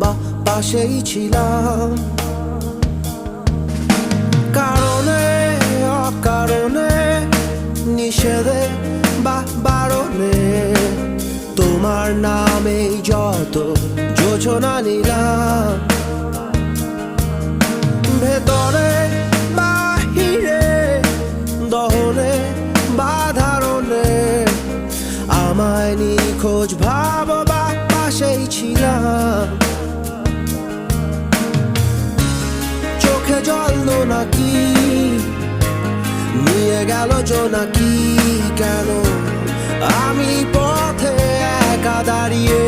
বা পাশেই ছিলাম। কারণে অকারণে, নিষেধে বা বারণে, তোমার নামেই যত যোজনা নিলাম। ভেতরে বাহিরে, দহনে বা ধারণে, আমায় নিখোঁজ ভাব বা পাশেই ছিলাম। চোখে জল নাকি নিয়ে গেল জোনাকি, কেন আমি পথে একা দাঁড়িয়ে